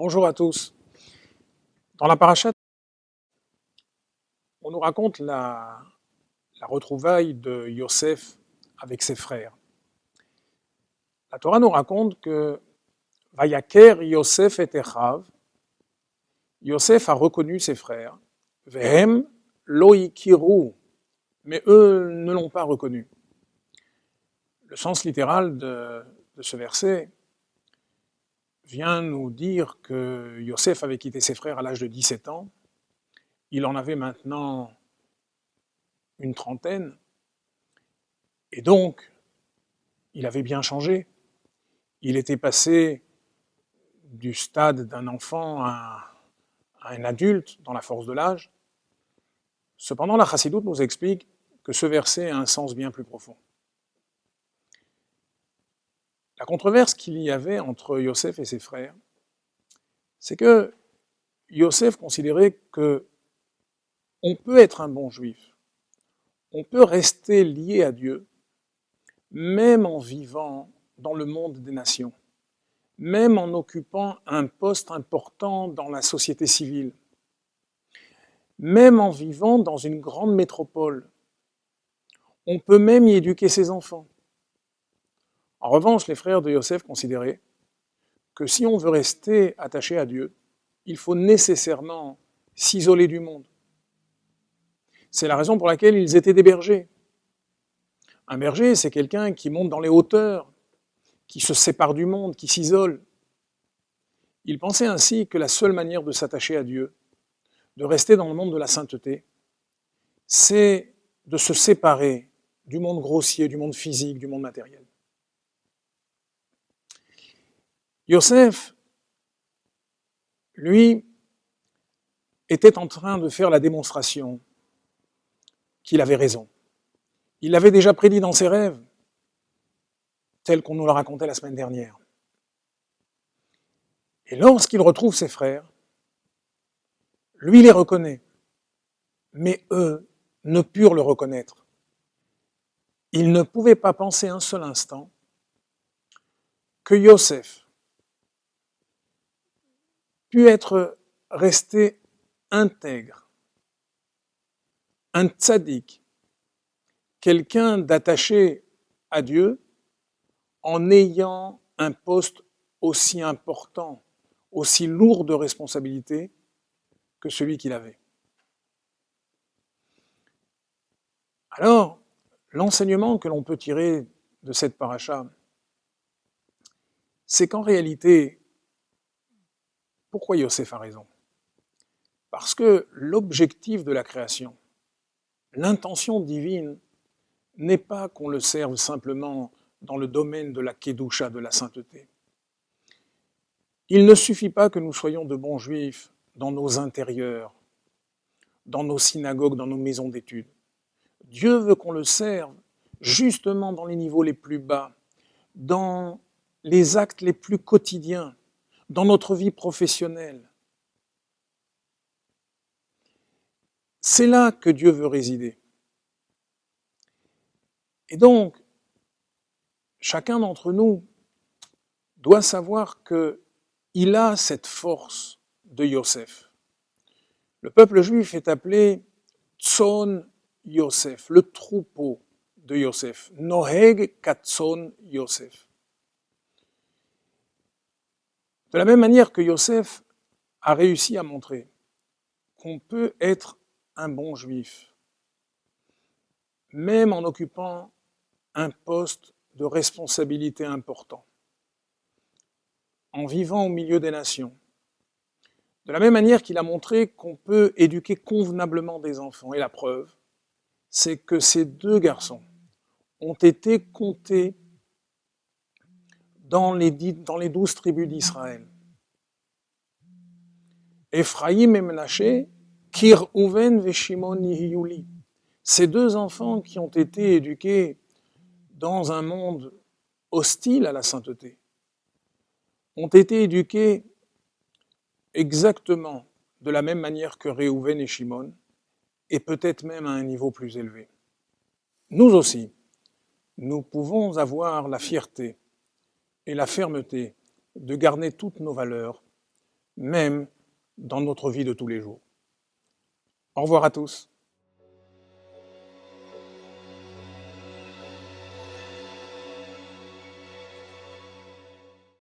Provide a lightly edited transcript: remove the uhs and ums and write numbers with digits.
Bonjour à tous. Dans la parasha, on nous raconte la retrouvaille de Yosef avec ses frères. La Torah nous raconte que Vayaker Yosef et Echav, Yosef a reconnu ses frères. Vehem lo ikiru, mais eux ne l'ont pas reconnu. Le sens littéral de ce verset vient nous dire que Yosef avait quitté ses frères à l'âge de 17 ans. Il en avait maintenant une trentaine. Et donc, il avait bien changé. Il était passé du stade d'un enfant à un adulte dans la force de l'âge. Cependant, la Chassidoute nous explique que ce verset a un sens bien plus profond. La controverse qu'il y avait entre Yosef et ses frères, c'est que Yosef considérait que on peut être un bon juif, on peut rester lié à Dieu, même en vivant dans le monde des nations, même en occupant un poste important dans la société civile, même en vivant dans une grande métropole. On peut même y éduquer ses enfants. En revanche, les frères de Yosef considéraient que si on veut rester attaché à Dieu, il faut nécessairement s'isoler du monde. C'est la raison pour laquelle ils étaient des bergers. Un berger, c'est quelqu'un qui monte dans les hauteurs, qui se sépare du monde, qui s'isole. Ils pensaient ainsi que la seule manière de s'attacher à Dieu, de rester dans le monde de la sainteté, c'est de se séparer du monde grossier, du monde physique, du monde matériel. Yosef, lui, était en train de faire la démonstration qu'il avait raison. Il l'avait déjà prédit dans ses rêves, tel qu'on nous l'a raconté la semaine dernière. Et lorsqu'il retrouve ses frères, lui les reconnaît, mais eux ne purent le reconnaître. Ils ne pouvaient pas penser un seul instant que Yosef pu être resté intègre, un tzaddik, quelqu'un d'attaché à Dieu, en ayant un poste aussi important, aussi lourd de responsabilité que celui qu'il avait. Alors, l'enseignement que l'on peut tirer de cette paracha, c'est qu'en réalité, pourquoi Yosef a raison? Parce que l'objectif de la création, l'intention divine, n'est pas qu'on le serve simplement dans le domaine de la kedusha, de la sainteté. Il ne suffit pas que nous soyons de bons juifs dans nos intérieurs, dans nos synagogues, dans nos maisons d'études. Dieu veut qu'on le serve justement dans les niveaux les plus bas, dans les actes les plus quotidiens, dans notre vie professionnelle. C'est là que Dieu veut résider. Et donc, chacun d'entre nous doit savoir qu'il a cette force de Yosef. Le peuple juif est appelé Tzon Yosef, le troupeau de Yosef. Noheg Katzon Yosef. De la même manière que Yosef a réussi à montrer qu'on peut être un bon juif, même en occupant un poste de responsabilité important, en vivant au milieu des nations. De la même manière qu'il a montré qu'on peut éduquer convenablement des enfants. Et la preuve, c'est que ces deux garçons ont été comptés dans les 12 tribus d'Israël. Ephraïm et Menaché, Kir Uven ve Shimon Yihiyuli. Ces deux enfants qui ont été éduqués dans un monde hostile à la sainteté, ont été éduqués exactement de la même manière que Réhouven et Shimon, et peut-être même à un niveau plus élevé. Nous aussi, nous pouvons avoir la fierté et la fermeté de garder toutes nos valeurs, même dans notre vie de tous les jours. Au revoir à tous.